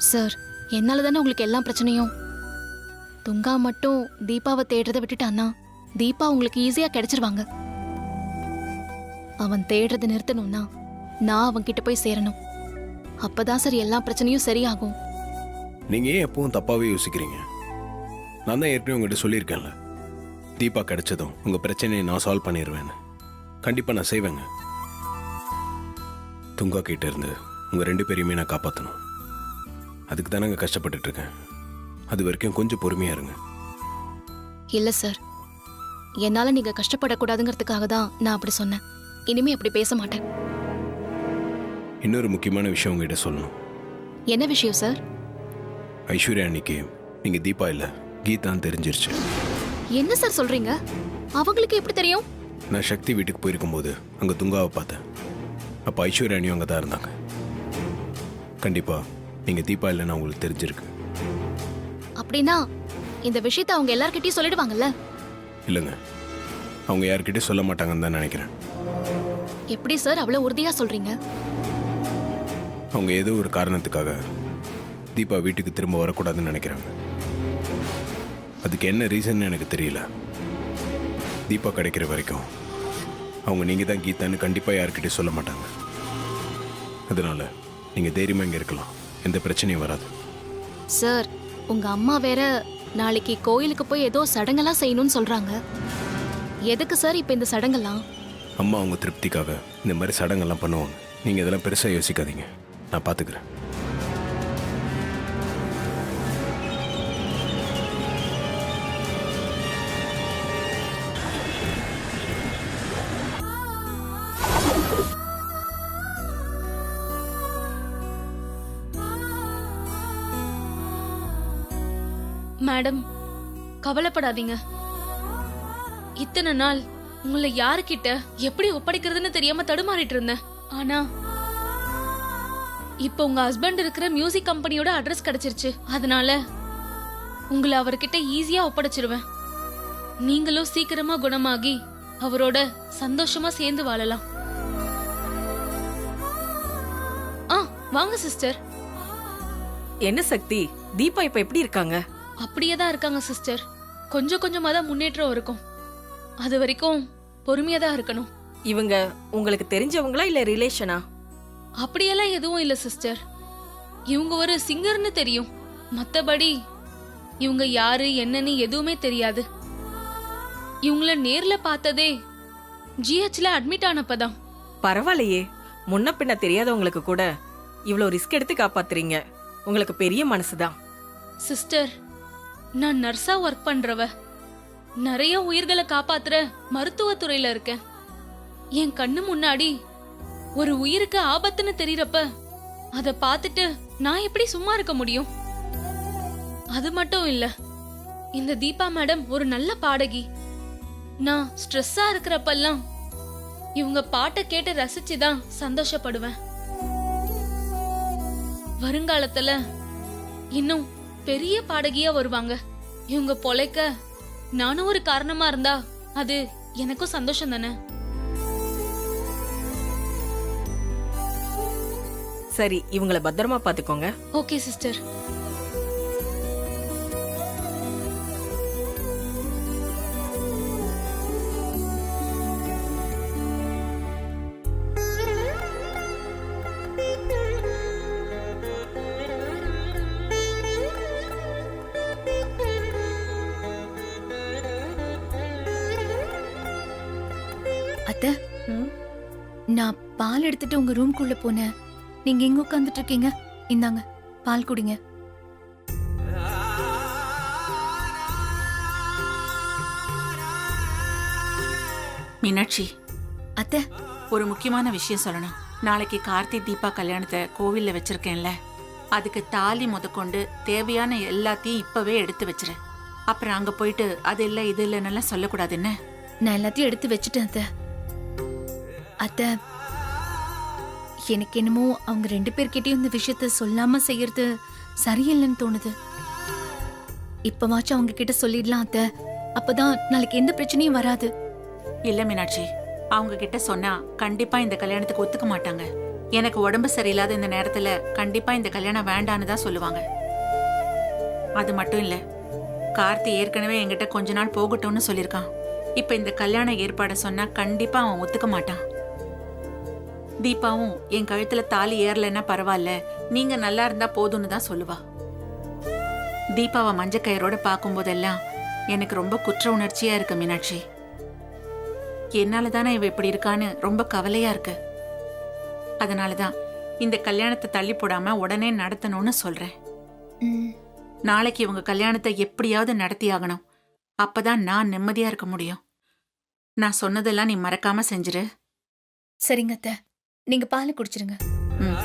Sir, என்னால தானே உங்களுக்கு எல்லா பிரச்சனையும். துங்கா மட்டும் தீபாவை தேடுறதை விட்டுட்டான்னா தீபா உங்களுக்கு ஈஸியா கிடைச்சிருவாங்க. அவன் தேடுறதை நிறுத்தணும்னா நான் அவன் கிட்ட போய் சேரணும். அப்பதான் சார் எல்லா பிரச்சனையும் சரியாகும். நீங்க ஏன் எப்பவும் தப்பாவே யோசிக்கிறீங்க? நான் தான் ஏற்கனவே உங்ககிட்ட சொல்லியிருக்கேன்ல, தீபா கிடைச்சதும் உங்க பிரச்சனையை நான் சால்வ் பண்ணிடுவேன்னு. கண்டிப்பா நான் செய்வேங்க. துங்கா கிட்ட இருந்து உங்க 2 பேரையுமே நான் காப்பாற்றணும். அதுக்கு தானங்க கஷ்டப்பட்டுட்டு இருக்கேன். அது வரைக்கும் கொஞ்சம் பொறுமையா இருங்க. இல்ல சார், என்னால நீங்க கஷ்டப்படக்கூடாதுங்கிறதுக்காக தான் நான் அப்படி சொன்னேன். இனிமே அப்படி பேச மாட்டேன். இன்னொரு முக்கியமான விஷயம் உங்ககிட்ட சொல்லணும். என்ன விஷயம் சார்? ஐஸ்வர்யா அன்னைக்கு நீங்க தீபா இல்ல கீதான்னு தெரிஞ்சிருச்சு. என்ன சார் சொல்றீங்க? அவங்களுக்கு எப்படி தெரியும்? நான் சக்தி வீட்டுக்கு போயிருக்கும்போது அங்க துங்காவை பார்த்தேன். அப்ப ஐஸ்வர்யா அண்ணியும் அங்கே தான் இருந்தாங்க. கண்டிப்பா நீங்க தீபா இல்லைன்னு அவங்களுக்கு தெரிஞ்சிருக்கு. அப்படின்னா இந்த விஷயத்தை அவங்க எல்லார்கிட்டயும் சொல்லிடுவாங்கல்ல? இல்லைங்க, அவங்க யார்கிட்டயும் சொல்ல மாட்டாங்கன்னு தான் நினைக்கிறேன். எப்படி சார் அவ்வளவு உறுதியா சொல்றீங்க? அவங்க ஏதோ ஒரு காரணத்துக்காக தீபா வீட்டுக்கு திரும்ப வரக்கூடாதுன்னு நினைக்கிறாங்க. அதுக்கு என்ன ரீசன் எனக்கு தெரியல. தீபா கிடைக்கிற வரைக்கும் அவங்க நீங்க தான் கீதான்னு கண்டிப்பா யார்கிட்டயும் சொல்ல மாட்டாங்க. அதனால நீங்க தைரியமா இங்க இருக்கலாம், எந்த பிரச்சனையும் வராது. சார், உங்க அம்மா வேற நாளைக்கு கோயிலுக்கு போய் ஏதோ சடங்கெல்லாம் செய்யணும்னு சொல்றாங்க. எதுக்கு சார் இப்ப இந்த சடங்கெல்லாம்? அம்மா அவங்க திருப்திக்காக இந்த மாதிரி சடங்கெல்லாம் பண்ணுவாங்க. நீங்க இதெல்லாம் பெருசா யோசிக்காதீங்க, நான் பாத்துக்கிறேன். மேடம், கவலைப்படாதீங்க. இத்தனை நாள் உங்களை யாருக்கிட்ட எப்படி ஒப்படைக்கிறதுன்னு தெரியாம தடுமாறிட்டு இருந்தேன். ஆனா இப்ப உங்க ஹஸ்பண்ட் இருக்கிற மியூசிக் கம்பெனியோட அட்ரஸ் கிடைச்சிருச்சு. அதனால உங்களை அவர்கிட்ட ஈஸியா ஒப்படைச்சிருவேன். நீங்களும் சீக்கிரமா குணமாகி அவரோட சந்தோஷமா சேர்ந்து வாழலாம். வாங்க சிஸ்டர். என்ன சக்தி, தீபா இப்ப எப்படி இருக்காங்க? அப்படியேதான் இருக்காங்க சிஸ்டர். கொஞ்சம் கொஞ்சமா தான் முன்னேற்றம் இருக்கும். அது வரைக்கும் பொறுமையா தான் இருக்கணும். இவங்க உங்களுக்கு தெரிஞ்சவங்களா இல்ல ரிலேஷனா? அப்படியெல்லாம் எதுவும் இல்ல சிஸ்டர். இவங்க ஒரு சிங்கர்னு தெரியும். மத்தபடி இவங்க யாரு என்னன்னு எதுவுமே தெரியாது. இவங்கள நேர்ல பார்த்ததே ஜிஹெச்ல அட்மிட் ஆனப்பதான். பரவாயில்லையே, முன்ன பின்ன தெரியாதவங்களுக்கு கூட இவ்வளவு ரிஸ்க் எடுத்து காப்பாத்துறீங்க. உங்களுக்கு பெரிய மனசுதான். சிஸ்டர், நான் நர்ஸா ஒர்க் பண்றவ. நிறைய உயிர்களை காப்பாத்துற மருத்துவத்துறையில இருக்கேன். என் கண்ணு முன்னாடி ஒரு உயிருக்கு ஆபத்துன்னு தெரியறப்ப அத பார்த்துட்டு நான் எப்படி சும்மா இருக்க முடியும்? அது மட்டும் இல்ல, இந்த தீபா மேடம் ஒரு நல்ல பாடகி. நான் ஸ்ட்ரெஸ்ஸா இருக்கிறப்பெல்லாம் இவங்க பாட்டை கேட்டு ரசிச்சுதான் சந்தோஷப்படுவேன். வருங்காலத்துல இன்னும் பெரிய பாடகியா வருவாங்க. இவங்க பொழைக்க நானும் ஒரு காரணமா இருந்தா அது எனக்கும் சந்தோஷம் தானே. சரி, இவங்கள பத்திரமா பாத்துக்கோங்க. Okay sister. அத்தை, நான் பால் எடுத்துட்டு உங்க ரூம்குள்ள போனேன். நீங்க எங்க உட்கார்ந்துட்டு இருக்கீங்க? இந்தாங்க பால் குடிங்க. மீனாட்சி, அத்தை, ஒரு முக்கியமான விஷயம் சொல்லணும். நாளைக்கு கார்த்தி தீபா கல்யாணத்தை கோவில்ல வச்சிருக்கேன்ல, அதுக்கு தாலி முதற்கொண்டு தேவையான எல்லாத்தையும் இப்பவே எடுத்து வச்சிரு. அப்புறம் அங்க போயிட்டு அது இல்ல இது இல்லைன்னு சொல்லக்கூடாது. என்ன? நான் எல்லாத்தையும் எடுத்து வச்சுட்டேன் அத்தை. அத்தை, எனக்கு என்னமோ அவங்க 2 பேர்கிட்டயும் இந்த விஷயத்த சொல்லாம செய்யறது சரியில்லைன்னு தோணுது. இப்பவாச்சும் அவங்க கிட்ட சொல்லிடலாம் அத்தை. அப்பதான் நாளைக்கு எந்த பிரச்சனையும் வராது. இல்ல மீனாட்சி, அவங்க கிட்ட சொன்னா கண்டிப்பா இந்த கல்யாணத்துக்கு ஒத்துக்க மாட்டாங்க. எனக்கு உடம்பு சரியில்லாத இந்த நேரத்துல கண்டிப்பா இந்த கல்யாணம் வேண்டான்னு தான் சொல்லுவாங்க. அது மட்டும் இல்ல, கார்த்தி ஏற்கனவே என்கிட்ட கொஞ்ச நாள் போகட்டும்னு சொல்லியிருக்கான். இப்ப இந்த கல்யாண ஏற்பாட சொன்னா கண்டிப்பா அவன் ஒத்துக்க மாட்டான். தீபாவும் என் கழுத்துல தாலி ஏறலைன்னா பரவாயில்ல, நீங்க நல்லா இருந்தா போதும்னு தான் சொல்லுவா. தீபாவை மஞ்சக்கயிறோட பார்க்கும்போதெல்லாம் எனக்கு ரொம்ப குற்ற உணர்ச்சியா இருக்கு மீனாட்சி. என்னால தானே இவ இப்படி இருக்கான்னு ரொம்ப கவலையா இருக்கு. அதனாலதான் இந்த கல்யாணத்தை தள்ளி போடாம உடனே நடத்தணும்னு சொல்றேன். ம், நாளைக்கு இவங்க கல்யாணத்தை எப்படியாவது நடத்தி ஆகணும். அப்பதான் நான் நிம்மதியா இருக்க முடியும். நான் சொன்னதெல்லாம் நீ மறக்காம செஞ்சிரு. சரிங்க அத்தை, நீங்க பால் குடிச்சிருங்க. ம்.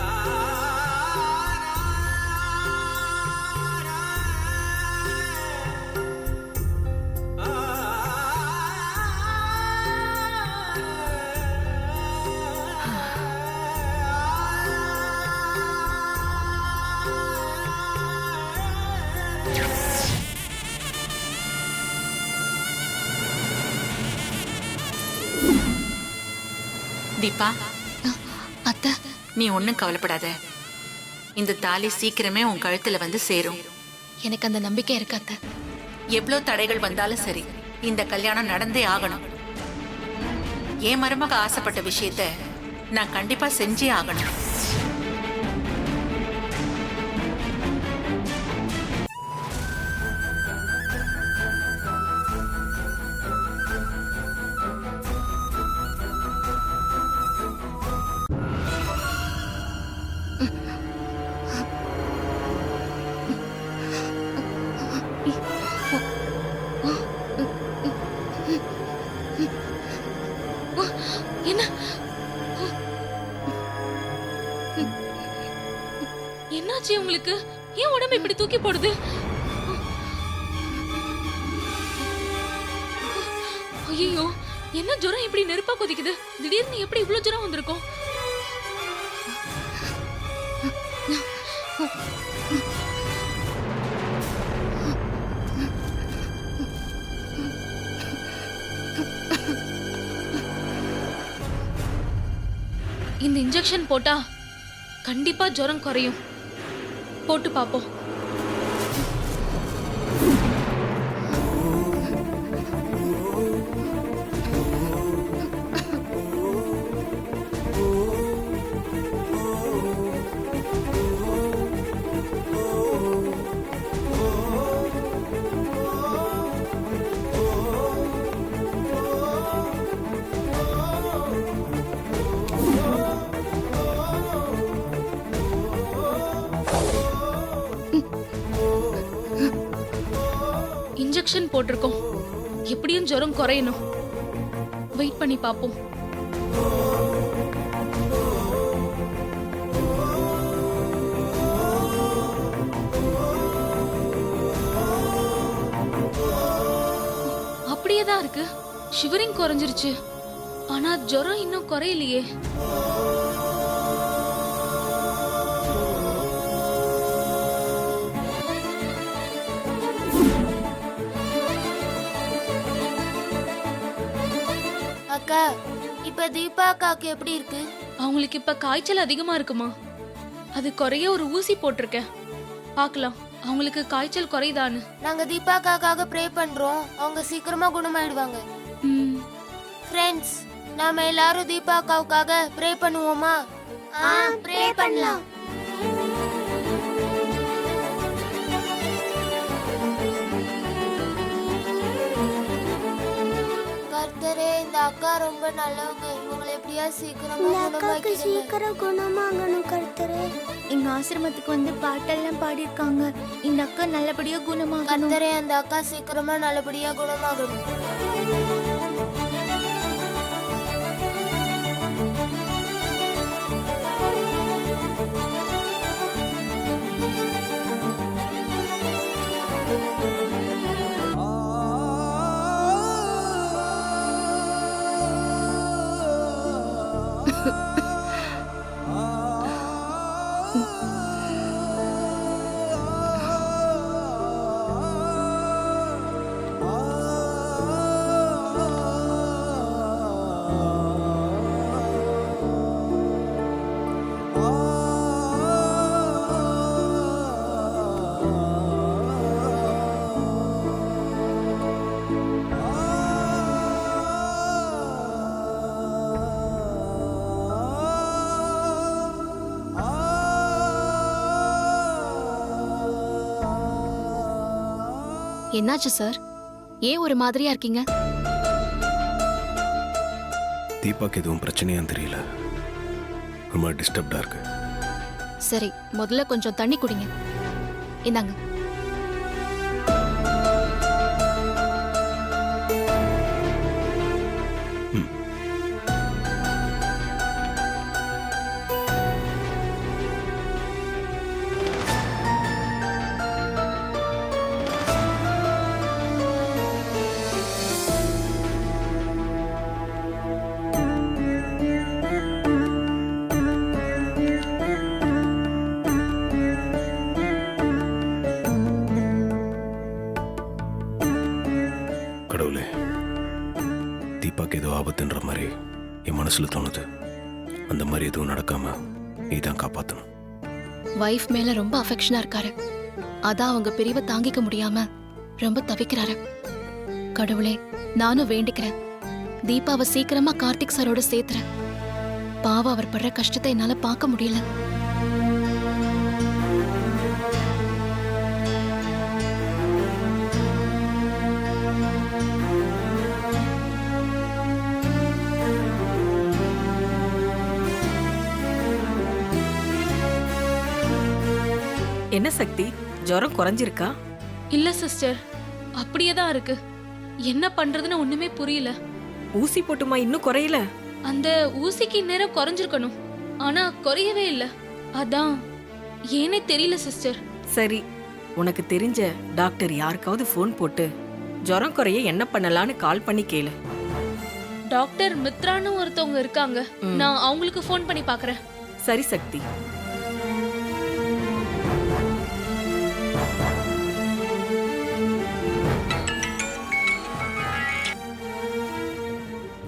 தீபா, அத்தை, நீ ஒன்னும் கவலைப்படாத. இந்த தாலி சீக்கிரமே உன் கழுத்துல வந்து சேரும். எனக்கு அந்த நம்பிக்கை இருக்கு அத்தை. எவ்வளோ தடைகள் வந்தாலும் சரி, இந்த கல்யாணம் நடந்தே ஆகணும். என் மருமக ஆசைப்பட்ட விஷயத்த நான் கண்டிப்பா செஞ்சே ஆகணும். என்ன என்னாச்சு உங்களுக்கு? ஏன் உடம்பு இப்படி தூக்கி போடுது? ஐயோ, என்ன ஜுரம் இப்படி நெருப்பா கொதிக்குது? திடீர்னு எப்படி இவ்ளோ ஜுரம் வந்திருக்கும்? இந்த இன்ஜெக்ஷன் போட்டா கண்டிப்பா ஜுரம் குறையும். போட்டு பாப்போம். இன்ஜெக்ஷன் போட்டிருக்கோம். எப்படியும் ஜுரம் குறையணும். வெயிட் பண்ணி பாப்போம். அப்படியே தான் இருக்கு. ஷிவரிங் குறைஞ்சிருச்சு. ஆனா ஜுரம் இன்னும் குறையலையே. அக்கா, இப்ப தீபா அக்காக்கு எப்படி இருக்கு? அவங்களுக்கு இப்ப காய்ச்சல் அதிகமா இருக்குமா? அது குறைய ஒரு ஊசி போட்டிருக்கேன். பார்க்கலாம் அவங்களுக்கு காய்ச்சல் குறையுதான்னு. நாங்க தீபா அக்காக்காக ப்ரே பண்றோம். அவங்க சீக்கிரமா குணமாயிடுவாங்க. ம், ஃப்ரெண்ட்ஸ், நாம எல்லாரும் தீபா அக்காவுக்காக ப்ரே பண்ணுவோமா? ப்ரே பண்ணலாம். கர்த்தரே, இந்த அக்கா ரொம்ப நல்லவங்க. இவங்களை எப்படியா சீக்கிரம் குணமாகணும் கர்த்தரே. எங்க ஆசிரமத்துக்கு வந்து பாட்டெல்லாம் பாடியிருக்காங்க. இந்த அக்கா நல்லபடியா குணமாகணும். கர்த்தரே, அந்த அக்கா சீக்கிரமா நல்லபடியா குணமாகணும். என்னாச்சு சார்? ஏன் ஒரு மாதிரியா இருக்கீங்க? தீபாக்கு எதுவும் பிரச்சனையான்னு தெரியல, ரொம்ப டிஸ்டர்ப்டா இருக்கு. சரி, முதல்ல கொஞ்சம் தண்ணி குடிங்க. இந்தாங்க. கடவுளே, தீபாக்கு ஏதோ ஆபத்துன்ற மாதிரி என் மனசுல தோணுது. அந்த மாதிரி எதுவும் நடக்காம நீ தான் காப்பாற்றணும். வைஃப் மேல ரொம்ப அஃபெக்ஷனா இருக்காரு. அதான் அவங்க பிரிவை தாங்கிக்க முடியாம ரொம்ப தவிக்கிறாரு. கடவுளே, நானும் வேண்டிக்கிறேன், தீபாவை சீக்கிரமா கார்த்திக் சாரோட சேர்த்துறேன். பாவம், அவர் படுற கஷ்டத்தை என்னால பார்க்க முடியல. என்ன சக்தி, ஜுரம் குறைஞ்சிருக்கா? இல்ல சிஸ்டர், அப்படியே தான் இருக்கு. என்ன பண்றதுன்னு ஒண்ணுமே புரியல. ஊசி போட்டுமா இன்னும் குறையல? அந்த ஊசிக்கு நேரம் குறைஞ்சிருக்கணும், ஆனா குறையவே இல்ல. அதான் ஏனே தெரியல சிஸ்டர். சரி, உனக்கு தெரிஞ்ச டாக்டர் யாருக்காவது ஃபோன் போட்டு ஜுரம் குறைய என்ன பண்ணலான்னு கால் பண்ணி கேளு. டாக்டர் மித்ரான்னு ஒருத்தவங்க இருக்காங்க, நான் அவங்களுக்கு ஃபோன் பண்ணி பாக்குறேன். சரி சக்தி.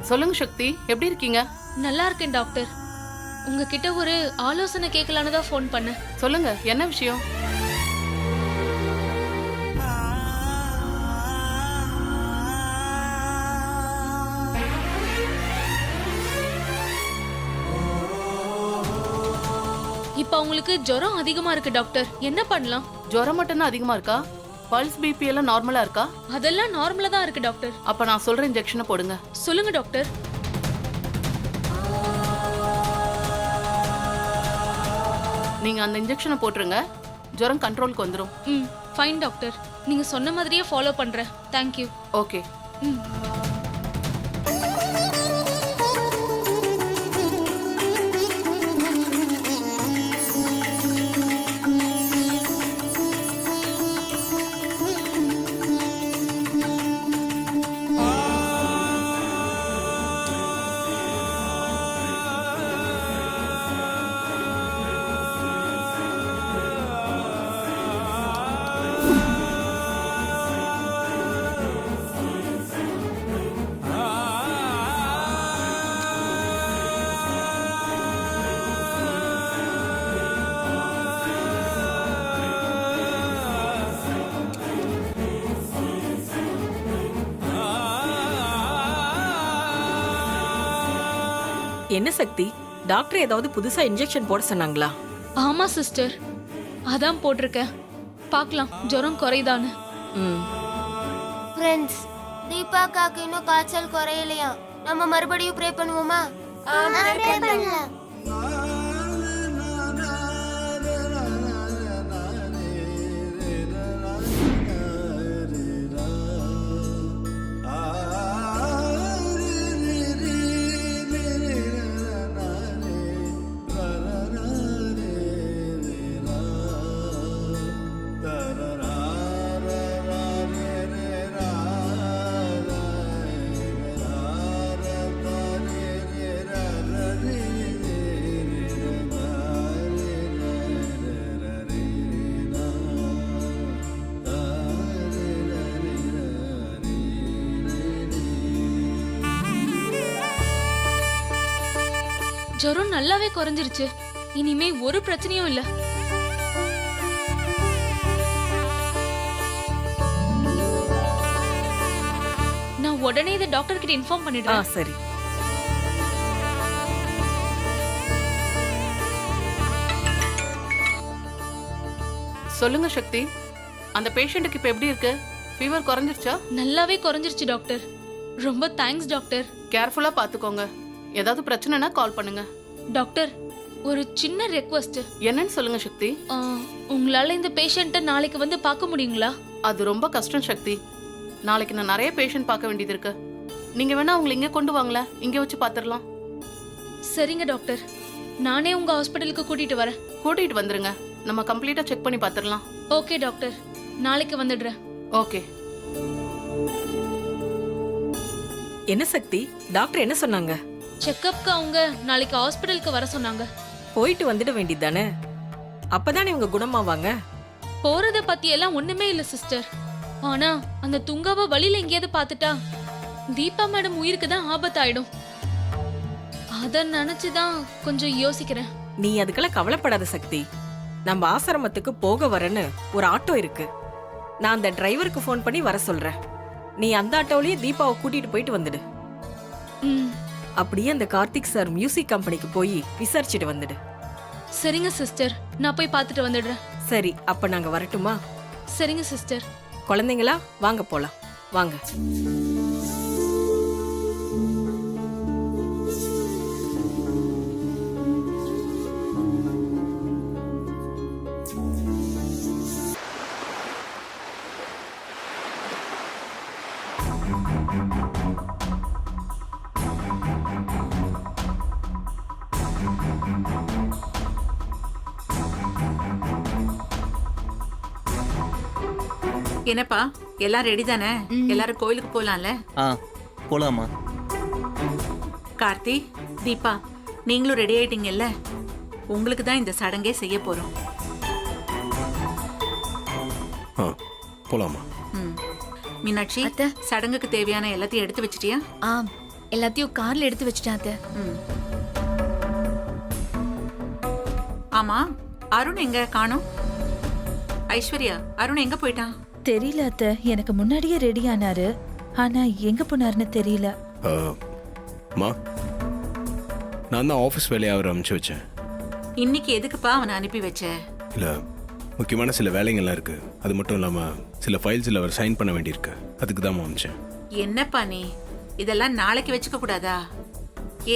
சொல்லுங்க சக்தி, எப்படி இருக்கீங்க? நல்லா இருக்கேன் டாக்டர். உங்ககிட்ட ஒரு ஆலோசனை கேட்கலான்னு தான் ஃபோன் பண்ணேன். சொல்லுங்க, என்ன விஷயம்? இப்ப அவங்களுக்கு ஜுரம் அதிகமா இருக்கு டாக்டர், என்ன பண்ணலாம்? ஜுரம் மட்டும்தான் அதிகமா இருக்கா? பல்ஸ் பிபி எல்லாம் நார்மலா இருக்கா? அதெல்லாம் நார்மலா தான் இருக்கு டாக்டர். அப்ப நான் சொல்ற இன்ஜெக்ஷனை போடுங்க. சொல்லுங்க டாக்டர். நீங்க அந்த இன்ஜெக்ஷனை போட்டுருங்க, ஜுரம் கண்ட்ரோலுக்கு வந்துடும். ஃபைன் டாக்டர், நீங்க சொன்ன மாதிரியே ஃபாலோ பண்றேன். தேங்க்யூ. ஓகே. என்ன சக்தி, டாக்டர் ஏதாவது புதுசா இன்ஜெக்ஷன் போட சொன்னாங்களா? ஆமா சிஸ்டர், அதான் போட்டிருக்கேன். பார்க்கலாம் ஜுரம் குறையுதான்னு. ஃப்ரெண்ட்ஸ், தீபாக்காக்கு இன்னும் காய்ச்சல் குறையலையா? நம்ம மறுபடியும் ப்ரே பண்ணுவோமா? ப்ரே பண்ணலாம். ஜுரம் நல்லாவே குறைஞ்சிருச்சு, இனிமே ஒரு பிரச்சனையும் இல்ல. நான் உடனே இதை டாக்டர் கிட்ட இன்ஃபார்ம் பண்ணிடுறேன். சரி. சொல்லுங்க சக்தி, அந்த பேஷண்ட்டுக்கு இப்ப எப்படி இருக்கு? ஃபீவர் குறைஞ்சிருச்சா? நல்லாவே குறைஞ்சிருச்சு டாக்டர். ரொம்ப தேங்க்ஸ் டாக்டர். கேர்ஃபுல்லா பாத்துக்கோங்க. ஏதாவது பிரச்சனைனா கால் பண்ணுங்க. டாக்டர், ஒரு சின்ன ரெக்வஸ்ட். என்னன்னு சொல்லுங்க சக்தி. உங்களால இந்த பேஷண்ட்டை நாளைக்கு வந்து பார்க்க முடியுங்களா? அது ரொம்ப கஷ்டம் சக்தி. நாளைக்கு நான் நிறைய பேஷண்ட் பார்க்க வேண்டியது இருக்கு. நீங்க வேணா அவங்களை இங்க கொண்டு வாங்களேன், இங்க வச்சு பாத்துரலாம். சரிங்க டாக்டர், நானே உங்க ஹாஸ்பிட்டலுக்கு கூட்டிட்டு வரேன். கூட்டிட்டு வந்துருங்க, நம்ம கம்ப்ளீட்டா செக் பண்ணி பாத்துரலாம். ஓகே டாக்டர், நாளைக்கு வந்துடுறேன். ஓகே. என்ன சக்தி, டாக்டர் என்ன சொன்னாங்க? செக்கப்க்கு அவங்க நாளைக்கு ஹாஸ்பிட்டலுக்கு வர சொன்னாங்க. போயிட்டு வந்துட வேண்டியதானே, அப்பதானே இவங்க குணமாவாங்க. போறத பத்தி எல்லாம் ஒண்ணுமே இல்ல சிஸ்டர். ஆனா அந்த துங்காவ வழியில எங்கேயாவது பாத்துட்டா தீபா மேடம் உயிருக்கு தான் ஆபத்தாயிடும். அத நினைச்சுதான் கொஞ்சம் யோசிக்கிறேன். நீ அதுக்கெல்லாம் கவலைப்படாத சக்தி. நம்ம ஆசிரமத்துக்கு போக வரேன்னு ஒரு ஆட்டோ இருக்கு. நான் அந்த டிரைவருக்கு ஃபோன் பண்ணி வர சொல்றேன். நீ அந்த ஆட்டோலயே தீபாவை கூட்டிட்டு போயிட்டு வந்துடு. ம், அப்படியே அந்த கார்த்திக் சார் மியூசிக் கம்பெனிக்கு போய் விசாரிச்சுட்டு வந்துடு. சரிங்க சிஸ்டர், நான் போய் பார்த்துட்டு வந்துடுறேன். சரி, அப்ப நாங்க வரட்டுமா? சரிங்க சிஸ்டர். குழந்தைங்களா, வாங்க போலாம், வாங்க. என்னப்பா, எல்லாம் ரெடி தானே? எல்லாரும் கோயிலுக்கு போலாம்ல? போலாமா? கார்த்தி, தீபா, நீங்களும் ரெடி ஆயிட்டீங்கல்ல? உங்களுக்கு தான் இந்த சடங்கே செய்ய போறோம். போலாமா? மீனாட்சி, அத்தை. சடங்குக்கு தேவையான எல்லாத்தையும் எடுத்து வச்சிட்டியா? எல்லாத்தையும் கார்ல எடுத்து வச்சுட்டேன் அத்தை. ஆமா, அருண் எங்க காணோம்? ஐஸ்வர்யா, அருண் எங்க போயிட்டான்? தெரியல அத்தை, எனக்கு முன்னாடியே ரெடி ஆனாரு, ஆனா எங்க போனாருன்னு தெரியல. மா, நான் தான் ஆஃபீஸ் வேலையை அவர் அனுப்பிச்சு வச்சேன். இன்னைக்கு எதுக்குப்பா அவனை அனுப்பி வச்ச? இல்லை, முக்கியமான சில வேலைங்கள்லாம் இருக்கு. அது மட்டும் இல்லாமல் சில ஃபைல்ஸில் அவர் சைன் பண்ண வேண்டியிருக்கு. அதுக்கு தான் அனுப்பிச்சேன். என்னப்பா நீ, இதெல்லாம் நாளைக்கு வச்சுக்க கூடாதா?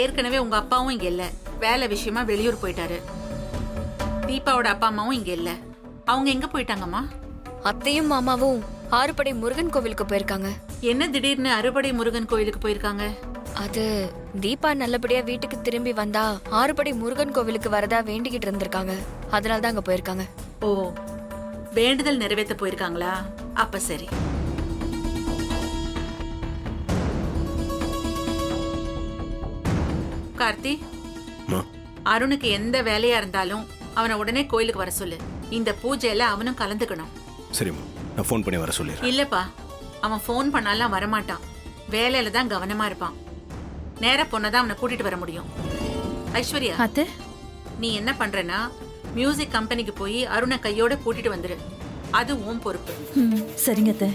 ஏற்கனவே உங்க அப்பாவும் இங்க இல்ல, வேலை விஷயமா வெளியூர் போயிட்டாரு. தீபாவோட அப்பா அம்மாவும் இங்க இல்ல, அவங்க எங்க போயிட்டாங்கம்மா? அத்தையும் மாமாவும் ஆறுபடை முருகன் கோவிலுக்கு போயிருக்காங்க. என்ன திடீர்னு அறுபடை முருகன் கோவிலுக்கு போயிருக்காங்க? அது தீபா நல்லபடியா வீட்டுக்கு திரும்பி வந்தா ஆறுபடை முருகன் கோவிலுக்கு வரதா வேண்டிக்கிட்டு இருந்திருக்காங்க. அதனால தான் அங்க போயிருக்காங்க. ஓ, வேண்டுதல் நிறைவேற்ற போயிருக்காங்களா? அப்ப சரி. கார்த்தி, அருணுக்கு எந்த வேலையா இருந்தாலும் அவனை உடனே கோயிலுக்கு வர சொல்லு. இந்த பூஜையில அவனும் கலந்துக்கணும். சரிம்மா, நான் ஃபோன் பண்ணி வர சொல்லிடுறேன். இல்லப்பா, அவன் ஃபோன் பண்ணாலாம் வரமாட்டான். வேலையில தான் கவனமா இருப்பான். நேரா பொண்ணதான் அவனை கூட்டிட்டு வர முடியும். ஐஸ்வர்யா, அத்தை, நீ என்ன பண்றனா, மியூசிக் கம்பெனிக்கு போய் அருணை கையோட கூட்டிட்டு வந்துரு. அது உன் பொறுப்பு. சரிங்க அத்தை.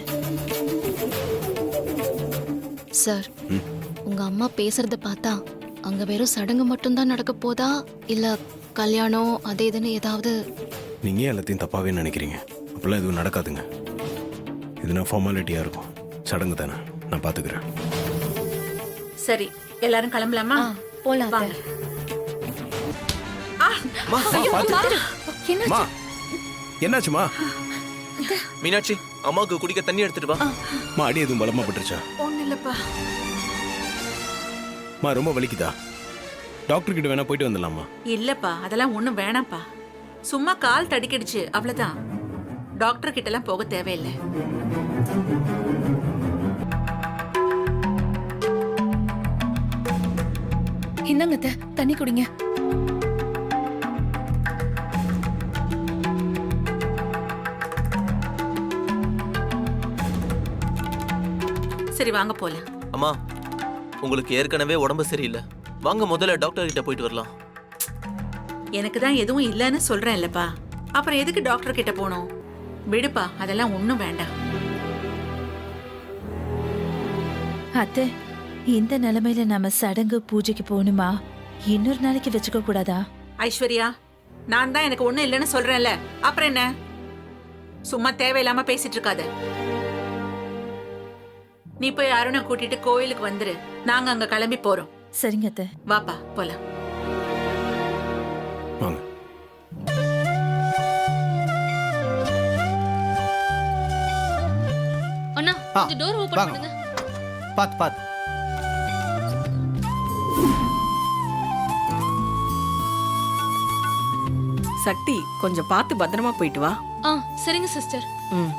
சார், உங்க அம்மா பேசுறத பார்த்தா அங்க வெறும் சடங்கு மட்டும்தான் நடக்க போதா, இல்ல கல்யாணம் அதே இதுன்னு ஏதாவது? நீங்கள் எல்லாத்தையும் தப்பாகவே நினைக்கிறீங்க. அப்படிலாம் எதுவும் நடக்காதுங்க. இதுனா ஃபார்மாலிட்டியாக இருக்கும். சடங்கு தானே, நான் பார்த்துக்கிறேன். சரி, எல்லாரும் கிளம்பலாமா? போலாம் வாங்க. என்னாச்சுமா? மீனாட்சி, அம்மாவுக்கு குடிக்க தண்ணி எடுத்துட்டு வா. மா, அடி எதுவும் பலமா பட்டுருச்சா? ஒண்ணு இல்லப்பா. மா, ரொம்ப வலிக்குதா? டாக்டர் கிட்ட வேணா போயிட்டு வந்துடலாமா? இல்லப்பா, அதெல்லாம் ஒண்ணும் வேணாம்ப்பா. சும்மா கால் தடிக்கிடுச்சு, அவ்வளவுதான். டாக்டர் கிட்ட எல்லாம் போக தேவையில்லை. இந்தாங்க அத்தை, தண்ணி குடிங்க. சரி, வாங்க போலாம். அம்மா, உங்களுக்கு ஏற்கனவே உடம்பு சரியில்லை. வாங்க முதல்ல டாக்டர் கிட்ட போயிட்டு வரலாம். எனக்கு தான் எதுவும் இல்லைன்னு சொல்றேன் இல்லப்பா, அப்புறம் எதுக்கு டாக்டர் கிட்ட போகணும்? விடுப்பா, அதெல்லாம் ஒண்ணும் வேண்டாம். அத்தை, இந்த நிலைமையில நம்ம சடங்கு பூஜைக்கு போகணுமா? இன்னொரு நாளைக்கு வச்சுக்க கூடாதா? ஐஸ்வர்யா, நான் தான் எனக்கு ஒண்ணும் இல்லைன்னு சொல்றேன்ல, அப்புறம் என்ன? சும்மா தேவையில்லாம பேசிட்டு இருக்காத. நீ போய் அருணை கூட்டிட்டு கோயிலுக்கு வந்துரு. நாங்க அங்க கிளம்பி போறோம். சரிங்க அத்தை. வாப்பா போலாம். வாங்க. அண்ணா கொஞ்சம் டோர் ஓபன் பண்ணுங்க. பாத்து சக்தி கொஞ்சம் பார்த்து பத்திரமா போயிட்டு வா. சரிங்க சிஸ்டர். ம்